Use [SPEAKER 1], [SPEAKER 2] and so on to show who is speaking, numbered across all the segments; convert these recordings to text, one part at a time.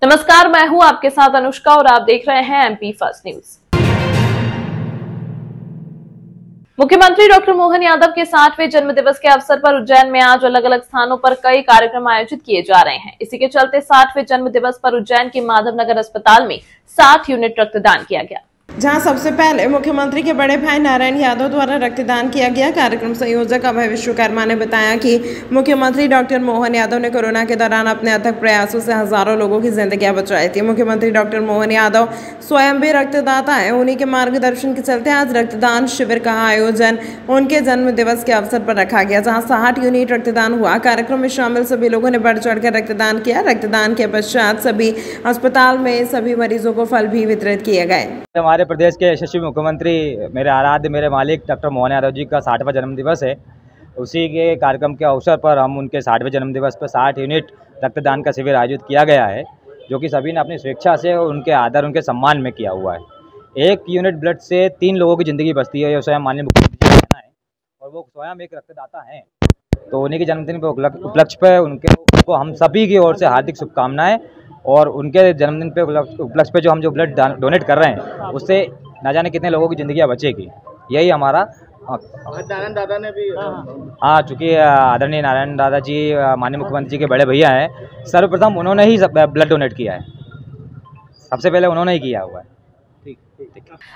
[SPEAKER 1] नमस्कार, मैं हूं आपके साथ अनुष्का और आप देख रहे हैं एमपी फर्स्ट न्यूज। मुख्यमंत्री डॉक्टर मोहन यादव के 60वें जन्म दिवस के अवसर पर उज्जैन में आज अलग अलग स्थानों पर कई कार्यक्रम आयोजित किए जा रहे हैं। इसी के चलते 60वें जन्म दिवस पर उज्जैन के माधवनगर अस्पताल में 60 यूनिट रक्तदान किया गया,
[SPEAKER 2] जहां सबसे पहले मुख्यमंत्री के बड़े भाई नारायण यादव द्वारा रक्तदान किया गया। कार्यक्रम संयोजक अभय विश्वकर्मा ने बताया कि मुख्यमंत्री डॉक्टर मोहन यादव ने कोरोना के दौरान अपने अथक प्रयासों से हजारों लोगों की जिंदगियां बचाई थी। मुख्यमंत्री डॉक्टर मोहन यादव स्वयं भी रक्तदाता है। उन्हीं के मार्गदर्शन के चलते आज रक्तदान शिविर का आयोजन उनके जन्म दिवस के अवसर पर रखा गया, जहाँ 60 यूनिट रक्तदान हुआ। कार्यक्रम में शामिल सभी लोगों ने बढ़ चढ़ कर रक्तदान किया। रक्तदान के पश्चात सभी अस्पताल में सभी मरीजों को फल भी वितरित किए गए।
[SPEAKER 3] हमारे प्रदेश के यशस्वी मुख्यमंत्री मेरे आराध्य मेरे मालिक डॉक्टर मोहन यादव जी का 60वां जन्मदिवस है। उसी के कार्यक्रम के अवसर पर हम उनके 60वें जन्मदिवस पर 60 यूनिट रक्तदान का शिविर आयोजित किया गया है, जो कि सभी ने अपनी स्वेच्छा से और उनके आदर उनके सम्मान में किया हुआ है। 1 यूनिट ब्लड से 3 लोगों की ज़िंदगी बचती है, ये स्वयं माननीय मुख्यमंत्री का कहना है और वो स्वयं एक रक्तदाता हैं। तो उन्हीं के जन्मदिन पर उपलक्ष्य पर उनको हम सभी की ओर से हार्दिक शुभकामनाएँ। और उनके जन्मदिन पे उपलक्ष्य पे जो ब्लड डोनेट कर रहे हैं, उससे ना जाने कितने लोगों की ज़िंदगियाँ बचेगी, यही हमारा।
[SPEAKER 4] नारायण दादा ने भी
[SPEAKER 3] चूँकि आदरणीय नारायण दादा जी माननीय मुख्यमंत्री जी के बड़े भैया हैं, सर्वप्रथम उन्होंने ही ब्लड डोनेट किया है, सबसे पहले उन्होंने ही किया हुआ है।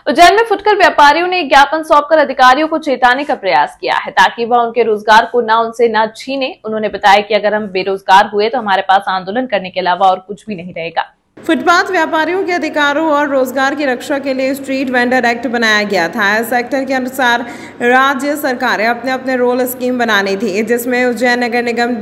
[SPEAKER 1] उज्जैन में फुटकर व्यापारियों ने ज्ञापन सौंपकर अधिकारियों को चेताने का प्रयास किया है, ताकि वह उनके रोजगार को उनसे न छीने। उन्होंने बताया कि अगर हम बेरोजगार हुए तो हमारे पास आंदोलन करने के अलावा और कुछ भी नहीं रहेगा।
[SPEAKER 2] फुटपाथ व्यापारियों के अधिकारों और रोजगार की रक्षा के लिए स्ट्रीट वेंडर एक्ट बनाया गया था। इस एक्ट के अनुसार राज्य सरकारें अपने अपने रोल स्कीम बनानी थी, जिसमें उज्जैन नगर निगम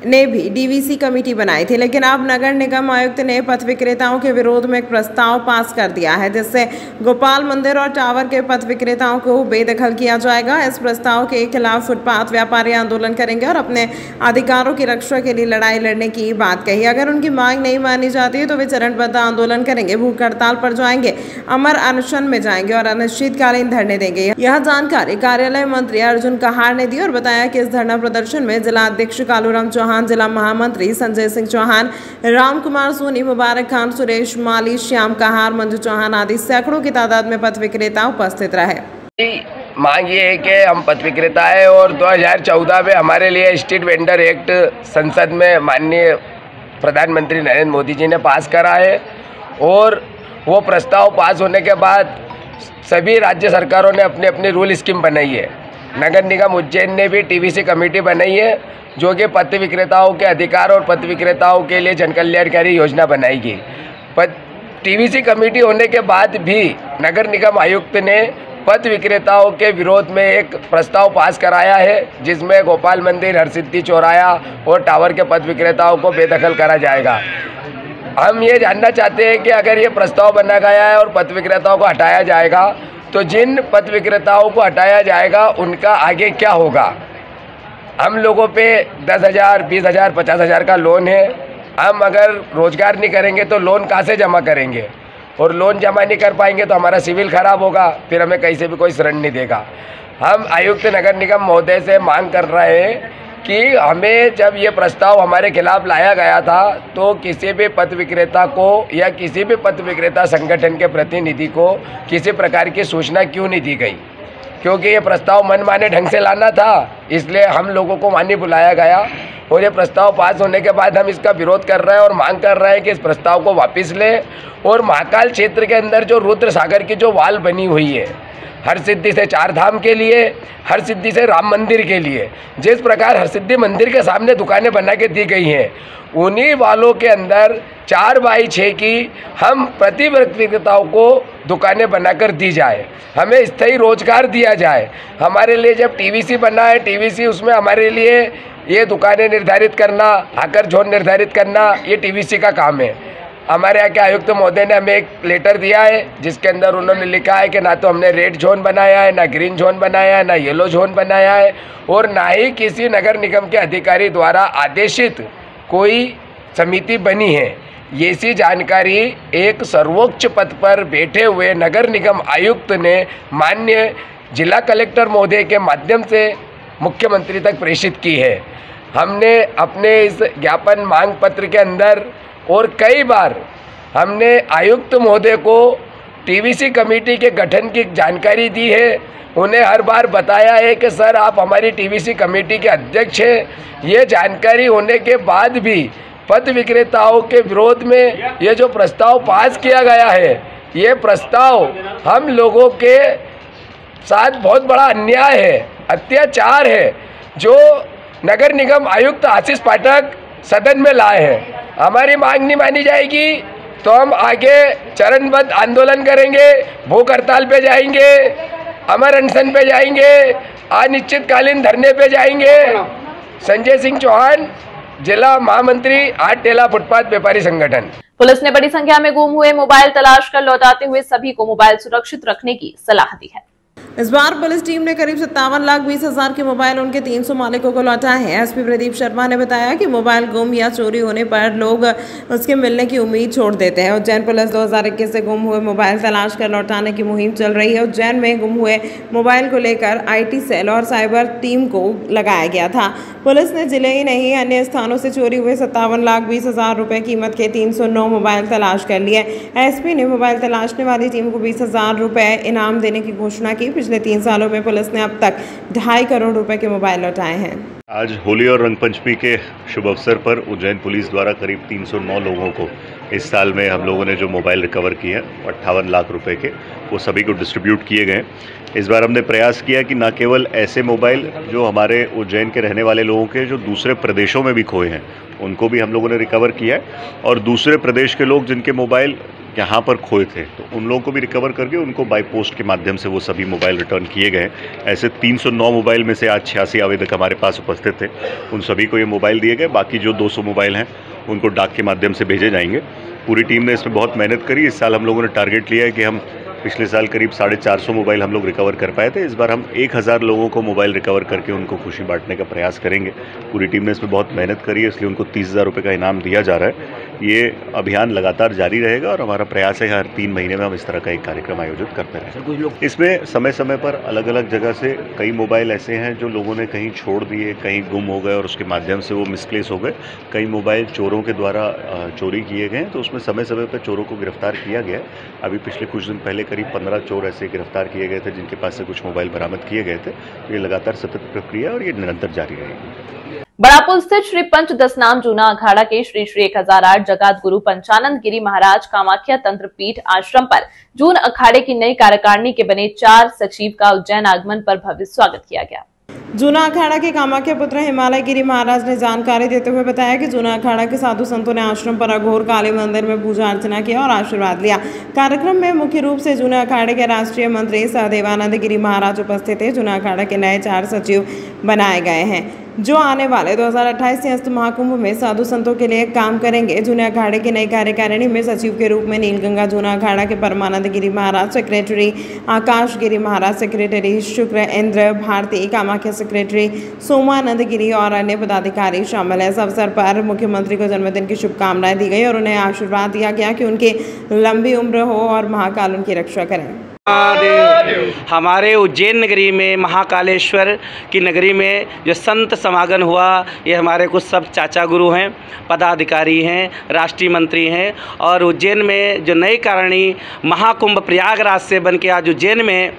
[SPEAKER 2] ने भी डीवीसी कमेटी बनाई थी। लेकिन अब नगर निगम आयुक्त ने पथ विक्रेताओं के विरोध में एक प्रस्ताव पास कर दिया है, जिससे गोपाल मंदिर और टावर के पथ विक्रेताओं को बेदखल किया जाएगा। इस प्रस्ताव के खिलाफ फुटपाथ व्यापारी आंदोलन करेंगे और अपने अधिकारों की रक्षा के लिए लड़ाई लड़ने की बात कही। अगर उनकी मांग नहीं मानी जाती है तो वे चरणबद्ध आंदोलन करेंगे, भूख हड़ताल पर जाएंगे, अमर अनशन में जाएंगे और अनिश्चितकालीन धरने देंगे। यह जानकारी कार्यालय मंत्री अर्जुन कहार ने दी और बताया कि इस धरना प्रदर्शन में जिला अध्यक्ष कालूराम चौहान, जिला महामंत्री संजय सिंह चौहान, राम कुमार सोनी, मुबारक खान, सुरेश माली, श्याम कहार, मंजू चौहान आदि सैकड़ों की तादाद में पथ विक्रेता उपस्थित रहे।
[SPEAKER 4] मांग ये है कि हम पथ विक्रेता है और 2014 में हमारे लिए स्ट्रीट वेंडर एक्ट संसद में माननीय प्रधानमंत्री नरेंद्र मोदी जी ने पास करा है और वो प्रस्ताव पास होने के बाद सभी राज्य सरकारों ने अपनी अपनी रूल स्कीम बनाई है। नगर निगम उज्जैन ने भी टीवीसी कमेटी बनाई है, जो कि पथ विक्रेताओं के अधिकार और पथ विक्रेताओं के लिए जनकल्याणकारी योजना बनाएगी। टीवीसी कमेटी होने के बाद भी नगर निगम आयुक्त ने पथ विक्रेताओं के विरोध में एक प्रस्ताव पास कराया है, जिसमें गोपाल मंदिर, हरसिद्धि चौराया और टावर के पथ विक्रेताओं को बेदखल करा जाएगा। हम ये जानना चाहते हैं कि अगर ये प्रस्ताव बना गया है और पथ विक्रेताओं को हटाया जाएगा, तो जिन पथ विक्रेताओं को हटाया जाएगा उनका आगे क्या होगा। हम लोगों पे 10,000, 20,000, 50,000 का लोन है। हम अगर रोजगार नहीं करेंगे तो लोन कहाँ से जमा करेंगे, और लोन जमा नहीं कर पाएंगे तो हमारा सिविल खराब होगा, फिर हमें कहीं से भी कोई ऋण नहीं देगा। हम आयुक्त नगर निगम महोदय से मांग कर रहे हैं कि हमें जब ये प्रस्ताव हमारे खिलाफ लाया गया था तो किसी भी पथ विक्रेता को या किसी भी पथ विक्रेता संगठन के प्रतिनिधि को किसी प्रकार की सूचना क्यों नहीं दी गई, क्योंकि ये प्रस्ताव मनमाने ढंग से लाना था, इसलिए हम लोगों को मानी बुलाया गया। और ये प्रस्ताव पास होने के बाद हम इसका विरोध कर रहे हैं और मांग कर रहे हैं कि इस प्रस्ताव को वापस लें। और महाकाल क्षेत्र के अंदर जो रुद्र सागर की जो वाल बनी हुई है, हरसिद्धि से 4 धाम के लिए, हरसिद्धि से राम मंदिर के लिए, जिस प्रकार हरसिद्धि मंदिर के सामने दुकानें बना के दी गई हैं, उन्हीं वालों के अंदर 4x6 की हम प्रति विक्रेताओं को दुकानें बनाकर दी जाए, हमें स्थायी रोजगार दिया जाए। हमारे लिए जब टीवीसी बना है, टीवीसी उसमें हमारे लिए ये दुकानें निर्धारित करना, आकर जोन निर्धारित करना, ये टीवीसी का काम है। हमारे यहाँ के आयुक्त महोदय ने हमें एक लेटर दिया है, जिसके अंदर उन्होंने लिखा है कि ना तो हमने रेड जोन बनाया है, ना ग्रीन जोन बनाया है, ना येलो जोन बनाया है, और ना ही किसी नगर निगम के अधिकारी द्वारा आदेशित कोई समिति बनी है। ये सी जानकारी एक सर्वोच्च पद पर बैठे हुए नगर निगम आयुक्त ने माननीय जिला कलेक्टर महोदय के माध्यम से मुख्यमंत्री तक प्रेषित की है। हमने अपने इस ज्ञापन मांग पत्र के अंदर और कई बार हमने आयुक्त महोदय को टीवीसी कमेटी के गठन की जानकारी दी है। उन्हें हर बार बताया है कि सर आप हमारी टीवीसी कमेटी के अध्यक्ष हैं। ये जानकारी होने के बाद भी पथ विक्रेताओं के विरोध में ये जो प्रस्ताव पास किया गया है, ये प्रस्ताव हम लोगों के साथ बहुत बड़ा अन्याय है, अत्याचार है, जो नगर निगम आयुक्त आशीष पाठक सदन में लाए हैं। हमारी मांग नहीं मानी जाएगी तो हम आगे चरणबद्ध आंदोलन करेंगे, भूख हड़ताल पे जाएंगे, अमर अनशन पे जाएंगे, अनिश्चितकालीन धरने पे जाएंगे। संजय सिंह चौहान, जिला महामंत्री आठ टेला फुटपाथ व्यापारी संगठन।
[SPEAKER 1] पुलिस ने बड़ी संख्या में गुम हुए मोबाइल तलाश कर लौटाते हुए सभी को मोबाइल सुरक्षित रखने की सलाह दी है।
[SPEAKER 2] इस बार पुलिस टीम ने करीब 57,20,000 के मोबाइल उनके 300 मालिकों को लौटाए हैं। एसपी प्रदीप शर्मा ने बताया कि मोबाइल गुम या चोरी होने पर लोग उसके मिलने की उम्मीद छोड़ देते हैं। उज्जैन पुलिस 2021 से गुम हुए मोबाइल तलाश कर लौटाने की मुहिम चल रही है। उज्जैन में गुम हुए मोबाइल को लेकर IT सेल और साइबर टीम को लगाया गया था। पुलिस ने जिले ही नहीं अन्य स्थानों से चोरी हुए 57,20,000 रुपए कीमत के 309 मोबाइल तलाश कर लिए। एसपी ने मोबाइल तलाशने वाली टीम को 20,000 रुपए इनाम देने की घोषणा की। पिछले 3 सालों में पुलिस ने अब तक 2.5 करोड़ रुपए के मोबाइल लौटाए हैं।
[SPEAKER 5] आज होली और रंगपंचमी के शुभ अवसर पर उज्जैन पुलिस द्वारा करीब 309 लोगों को इस साल में हम लोगों ने जो मोबाइल रिकवर किए हैं 58 लाख रुपए के, वो सभी को डिस्ट्रीब्यूट किए गए। इस बार हमने प्रयास किया कि न केवल ऐसे मोबाइल जो हमारे उज्जैन के रहने वाले लोगों के जो दूसरे प्रदेशों में भी खोए हैं उनको भी हम लोगों ने रिकवर किया है, और दूसरे प्रदेश के लोग जिनके मोबाइल यहाँ पर खोए थे तो उन लोगों को भी रिकवर करके उनको बाई पोस्ट के माध्यम से वो सभी मोबाइल रिटर्न किए गए। ऐसे 309 मोबाइल में से आज 86 आवेदक हमारे पास उपस्थित थे, उन सभी को ये मोबाइल दिए गए। बाकी जो 200 मोबाइल हैं उनको डाक के माध्यम से भेजे जाएंगे। पूरी टीम ने इसमें बहुत मेहनत करी। इस साल हम लोगों ने टारगेट लिया है कि हम पिछले साल करीब 450 मोबाइल हम लोग रिकवर कर पाए थे। इस बार हम 1000 लोगों को मोबाइल रिकवर करके उनको खुशी बांटने का प्रयास करेंगे। पूरी टीम ने इसमें बहुत मेहनत करी है, इसलिए उनको 30,000 रुपये का इनाम दिया जा रहा है। ये अभियान लगातार जारी रहेगा और हमारा प्रयास है हर 3 महीने में हम इस तरह का एक कार्यक्रम आयोजित करते रहें। कुछ लोग इसमें समय समय पर अलग अलग जगह से कई मोबाइल ऐसे हैं जो लोगों ने कहीं छोड़ दिए, कहीं गुम हो गए और उसके माध्यम से वो मिसप्लेस हो गए। कई मोबाइल चोरों के द्वारा चोरी किए गए, तो उसमें समय समय पर चोरों को गिरफ्तार किया गया। अभी पिछले कुछ दिन पहले करीब 15 चोर ऐसे गिरफ्तार किए गए थे जिनके पास से कुछ मोबाइल बरामद किए गए थे। ये लगातार सतत प्रक्रिया और ये निरंतर जारी रहेगी।
[SPEAKER 1] बड़ापुल स्थित श्री पंचदशनाम जूना अखाड़ा के श्री श्री 1008 जगत गुरु पंचानंद गिरी महाराज कामाख्या तंत्र पीठ आश्रम पर जून अखाड़े की नई कार्यकारिणी के बने 4 सचिव का उज्जैन आगमन पर भव्य स्वागत किया गया।
[SPEAKER 2] जूना अखाड़ा के कामाख्या पुत्र हिमालय गिरी महाराज ने जानकारी देते हुए बताया कि जूना अखाड़ा के साधु संतों ने आश्रम पर अघोर काली मंदिर में पूजा अर्चना किया और आशीर्वाद लिया। कार्यक्रम में मुख्य रूप से जूना अखाड़े के राष्ट्रीय मंत्री सहदेवानंद गिरी महाराज उपस्थित थे। जूना अखाड़ा के नए 4 सचिव बनाए गए हैं जो आने वाले 2028 सिंहस्थ महाकुंभ में साधु संतों के लिए काम करेंगे। जूना अखाड़े की नई कार्यकारिणी में सचिव के रूप में नीलगंगा जूना अखाड़ा के परमानंद गिरी महाराज, सेक्रेटरी आकाश गिरी महाराज, सेक्रेटरी शुक्र इंद्र भारती, कामाख्या सेक्रेटरी सोमानंद गिरी और अन्य पदाधिकारी शामिल हैं। इस अवसर पर मुख्यमंत्री को जन्मदिन की शुभकामनाएं दी गई और उन्हें आशीर्वाद दिया गया कि उनकी लंबी उम्र हो और महाकाल उनकी रक्षा करें।
[SPEAKER 6] हमारे उज्जैन नगरी में महाकालेश्वर की नगरी में जो संत समागम हुआ, ये हमारे कुछ सब चाचा गुरु हैं, पदाधिकारी हैं, राष्ट्रीय मंत्री हैं, और उज्जैन में जो नई कारणी महाकुंभ प्रयागराज से बन के आज उज्जैन में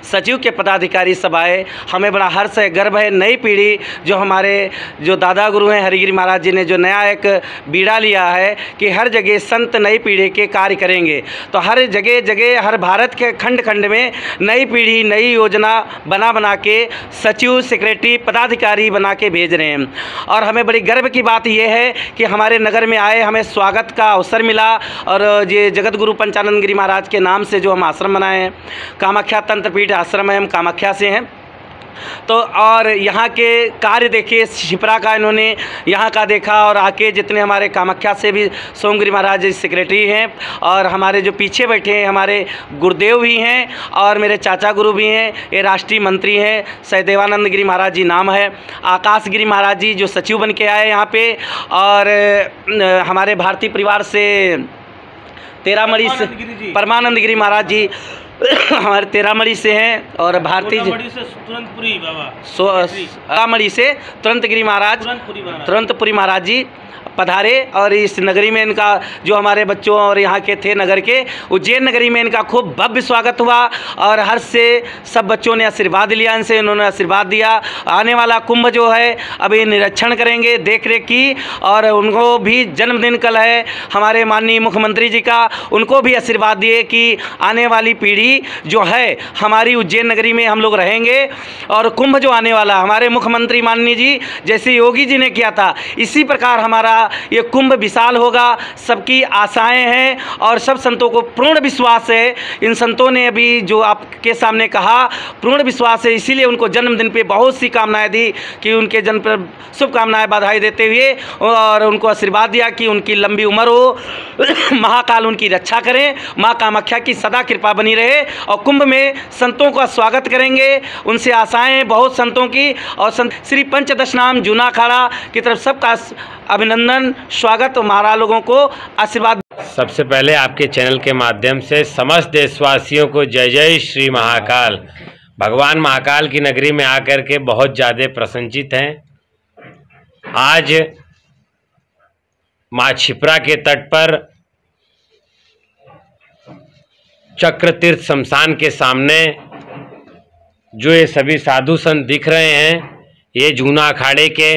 [SPEAKER 6] सचिव के पदाधिकारी सभाएं, हमें बड़ा हर्ष है, गर्व है। नई पीढ़ी जो हमारे जो दादा गुरु हैं हरिगिरी महाराज जी ने जो नया एक बीड़ा लिया है कि हर जगह संत नई पीढ़ी के कार्य करेंगे, तो हर जगह जगह हर भारत के खंड खंड में नई पीढ़ी नई योजना बना के सचिव सेक्रेटरी पदाधिकारी बना के भेज रहे हैं। और हमें बड़ी गर्व की बात यह है कि हमारे नगर में आए, हमें स्वागत का अवसर मिला, और ये जगत गुरु पंचानंद गिरी महाराज के नाम से जो हम आश्रम बनाए हैं, कामाख्या तंत्र पीठ आश्रम है, हम कामाख्या से हैं। तो और यहाँ के कार्य देखिए, शिप्रा का इन्होंने यहाँ का देखा, और आके जितने हमारे कामाख्या से भी सोमगिरी महाराज जी सेक्रेटरी हैं, और हमारे जो पीछे बैठे हैं हमारे गुरुदेव भी हैं, और मेरे चाचा गुरु भी हैं, ये राष्ट्रीय मंत्री हैं, सहदेवानंद गिरी महाराज जी नाम है, आकाश गिरी महाराज जी जो सचिव बन के आए यहाँ पे, और हमारे भारतीय परिवार से 13 मणि से परमानंद गिरी महाराज जी हमारे 13 मणि से हैं, और भारतीय तुरंतपुरी से तुरंत गिरी महाराज, तुरंतपुरी महाराज जी, पधारे और इस नगरी में इनका जो हमारे बच्चों और यहाँ के थे नगर के उज्जैन नगरी में इनका खूब भव्य स्वागत हुआ और हर्ष से सब बच्चों ने आशीर्वाद लिया इनसे, इन्होंने आशीर्वाद दिया। आने वाला कुंभ जो है अभी निरीक्षण करेंगे, देख रेख की, और उनको भी जन्मदिन कल है हमारे माननीय मुख्यमंत्री जी का, उनको भी आशीर्वाद दिए कि आने वाली पीढ़ी जो है हमारी उज्जैन नगरी में हम लोग रहेंगे और कुंभ जो आने वाला हमारे मुख्यमंत्री माननीय जी जैसे योगी जी ने किया था इसी प्रकार हमारा ये कुंभ विशाल होगा। सबकी आशाएं हैं और सब संतों को पूर्ण विश्वास है। इन संतों ने अभी जो आपके सामने कहा पूर्ण विश्वास है, इसीलिए उनको जन्मदिन पे बहुत सी कामनाएं दी कि उनके जन्म पर शुभकामनाएं बधाई देते हुए और उनको आशीर्वाद दिया कि उनकी लंबी उम्र हो, महाकाल उनकी रक्षा करें, माँ कामाख्या की सदा कृपा बनी रहे और कुंभ में संतों का स्वागत करेंगे। उनसे आशाएं हैं बहुत संतों की और संत श्री पंचदश नाम जूना अखाड़ा की तरफ सबका अभिनंदन, स्वागत और महाराज लोगों को आशीर्वाद।
[SPEAKER 7] सबसे पहले आपके चैनल के माध्यम से समस्त देशवासियों को जय जय श्री महाकाल। भगवान महाकाल की नगरी में आकर के बहुत ज़्यादा प्रसन्नचित हैं। आज माँ क्षिप्रा के तट पर चक्र तीर्थ शमशान के सामने जो ये सभी साधु संत दिख रहे हैं, ये जूना अखाड़े के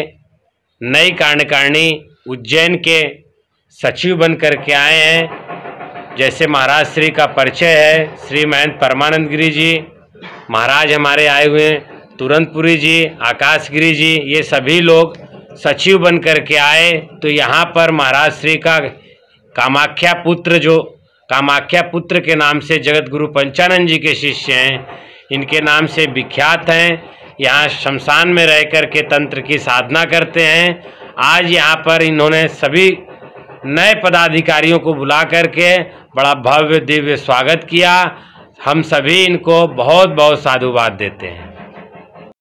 [SPEAKER 7] नई कार्यकारिणी उज्जैन के सचिव बन करके आए हैं। जैसे महाराज श्री का परिचय है, श्री महंत परमानंद गिरी जी महाराज हमारे आए हुए हैं, तुरंतपुरी जी, आकाश गिरी जी, ये सभी लोग सचिव बन करके आए। तो यहाँ पर महाराज श्री का कामाख्या पुत्र के नाम से जगत गुरु पंचानंद जी के शिष्य हैं, इनके नाम से विख्यात हैं। यहाँ शमशान में रह कर के तंत्र की साधना करते हैं। आज यहाँ पर इन्होंने सभी नए पदाधिकारियों को बुला करके बड़ा भव्य दिव्य स्वागत किया। हम सभी इनको बहुत बहुत साधुवाद देते हैं।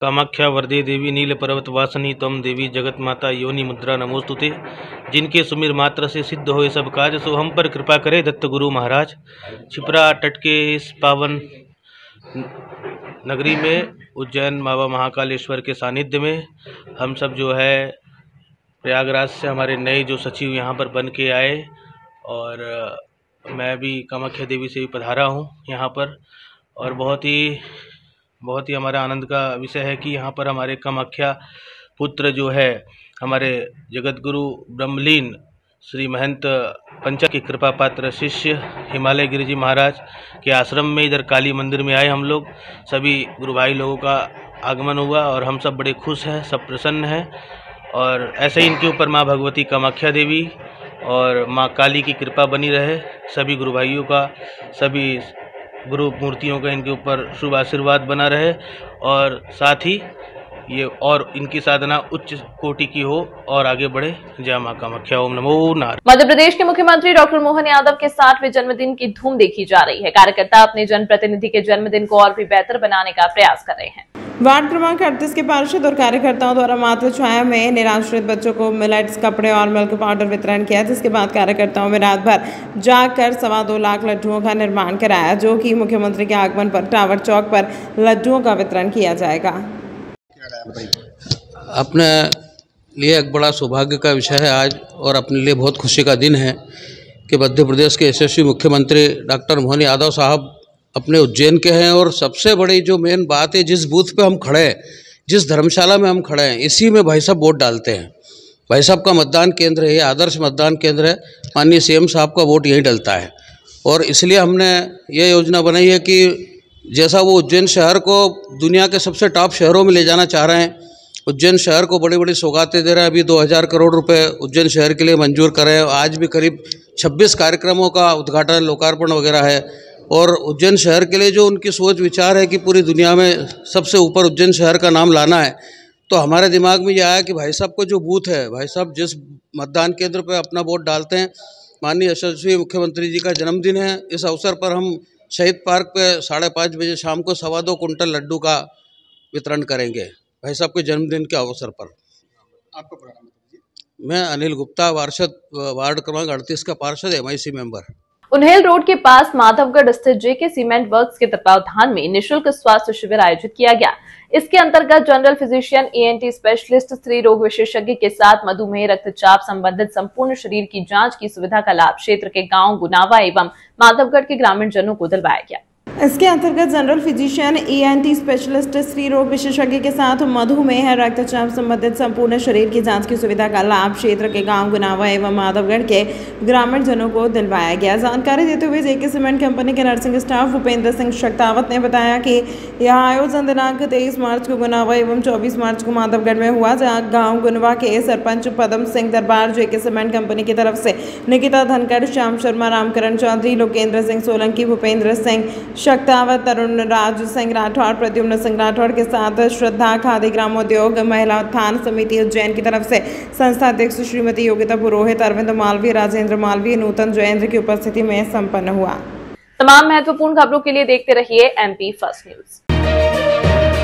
[SPEAKER 8] कामाख्या वरदे देवी नील पर्वत वासनी तम देवी जगत माता योनि मुद्रा नमोस्तुते। जिनके सुमिर मात्र से सिद्ध होए सब काज, सो हम पर कृपा करे दत्त गुरु महाराज। क्षिप्रा तट के इस पावन नगरी में उज्जैन बाबा महाकालेश्वर के सानिध्य में हम सब जो है प्रयागराज से हमारे नए जो सचिव यहाँ पर बन के आए और मैं भी कामाख्या देवी से भी पधारा हूँ यहाँ पर। और बहुत ही हमारा आनंद का विषय है कि यहाँ पर हमारे कामाख्या पुत्र जो है हमारे जगत गुरु ब्रह्मलीन श्री महंत पंचा के कृपा पात्र शिष्य हिमालय गिरी जी महाराज के आश्रम में इधर काली मंदिर में आए। हम लोग सभी गुरु भाई लोगों का आगमन हुआ और हम सब बड़े खुश हैं, सब प्रसन्न हैं। और ऐसे ही इनके ऊपर माँ भगवती कामाख्या देवी और माँ काली की कृपा बनी रहे। सभी गुरु भाइयों का, सभी गुरु मूर्तियों का इनके ऊपर शुभ आशीर्वाद बना रहे और साथ ही ये और इनकी साधना उच्च कोटि की हो और आगे बढ़े। जय मां कामाख्या। ओम नमो नारायण।
[SPEAKER 1] मध्य प्रदेश के मुख्यमंत्री डॉक्टर मोहन यादव के 60वें जन्मदिन की धूम देखी जा रही है। कार्यकर्ता अपने जनप्रतिनिधि के जन्मदिन को और भी बेहतर बनाने का प्रयास कर रहे हैं।
[SPEAKER 2] वार्ड क्रमांक 38 के पार्षद और कार्यकर्ताओं द्वारा मातृ छाया में निराश्रित बच्चों को मिलेट्स, कपड़े और मिल्क पाउडर वितरण किया, जिसके बाद कार्यकर्ताओं में रात भर जाकर 2.25 लाख लड्डुओं का निर्माण कराया, जो कि मुख्यमंत्री के आगमन पर टावर चौक पर लड्डुओं का वितरण किया जाएगा।
[SPEAKER 9] अपने लिए एक बड़ा सौभाग्य का विषय है आज और अपने लिए बहुत खुशी का दिन है कि मध्य प्रदेश के यशस्वी मुख्यमंत्री डॉक्टर मोहन यादव साहब अपने उज्जैन के हैं। और सबसे बड़ी जो मेन बात है, जिस बूथ पे हम खड़े हैं, जिस धर्मशाला में हम खड़े हैं, इसी में भाई साहब वोट डालते हैं। भाई साहब का मतदान केंद्र है, आदर्श मतदान केंद्र है, माननीय सीएम साहब का वोट यहीं डलता है। और इसलिए हमने ये योजना बनाई है कि जैसा वो उज्जैन शहर को दुनिया के सबसे टॉप शहरों में ले जाना चाह रहे हैं, उज्जैन शहर को बड़ी बड़ी सौगातें दे रहे हैं। अभी 2000 करोड़ रुपए उज्जैन शहर के लिए मंजूर करें। आज भी करीब 26 कार्यक्रमों का उद्घाटन, लोकार्पण वगैरह है। और उज्जैन शहर के लिए जो उनकी सोच विचार है कि पूरी दुनिया में सबसे ऊपर उज्जैन शहर का नाम लाना है, तो हमारे दिमाग में यह आया कि भाई साहब को जो बूथ है, भाई साहब जिस मतदान केंद्र पर अपना वोट डालते हैं, माननीय यशस्वी मुख्यमंत्री जी का जन्मदिन है। इस अवसर पर हम शहीद पार्क पे 5:30 बजे शाम को 2.25 कुंटल लड्डू का वितरण करेंगे भाई साहब के जन्मदिन के अवसर पर।
[SPEAKER 10] आपका प्रोग्राम?
[SPEAKER 9] मैं अनिल गुप्ता, पार्षद, वार्ड क्रमांक 38 का पार्षद, MIC मेंबर।
[SPEAKER 1] उन्हेल रोड के पास माधवगढ़ स्थित जेके सीमेंट वर्क्स के तत्वावधान में निःशुल्क स्वास्थ्य शिविर आयोजित किया गया। इसके अंतर्गत जनरल फिजिशियन, ENT स्पेशलिस्ट, स्त्री रोग विशेषज्ञ के साथ मधुमेह, रक्तचाप संबंधित संपूर्ण शरीर की जांच की सुविधा का लाभ क्षेत्र के गांव गुनावा एवं माधवगढ़ के ग्रामीण जनों को दिलवाया गया।
[SPEAKER 2] इसके अंतर्गत जनरल फिजिशियन, ENT स्पेशलिस्ट, स्त्री रोग विशेषज्ञ के साथ मधुमेह, रक्तचाप संबंधित संपूर्ण शरीर की जांच की सुविधा का लाभ क्षेत्र के गांव गुनावा एवं माधवगढ़ के ग्रामीण जनों को दिलवाया गया। जानकारी देते हुए जेके सीमेंट कंपनी के नर्सिंग स्टाफ भूपेंद्र सिंह शक्तावत ने बताया कि यह आयोजन दिनांक 23 मार्च को गुनावा एवं 24 मार्च को माधवगढ़ में हुआ, जहाँ गाँव गुनावा के सरपंच पदम सिंह दरबार, जेके सीमेंट कंपनी की तरफ से निकिता धनखड़, श्याम शर्मा, रामकरण चौधरी, लोकेंद्र सिंह सोलंकी, भूपेंद्र सिंह शक्तावत, तरुण राज सिंह राठौड़, प्रद्युम्न सिंह राठौड़ के साथ श्रद्धा खादी ग्रामोद्योग महिला उत्थान समिति उज्जैन की तरफ से संस्था अध्यक्ष श्रीमती योगिता पुरोहित, अरविंद मालवीय, राजेंद्र मालवीय, नूतन जयेंद्र की उपस्थिति में संपन्न हुआ।
[SPEAKER 1] तमाम महत्वपूर्ण खबरों के लिए देखते रहिए MP फर्स्ट न्यूज।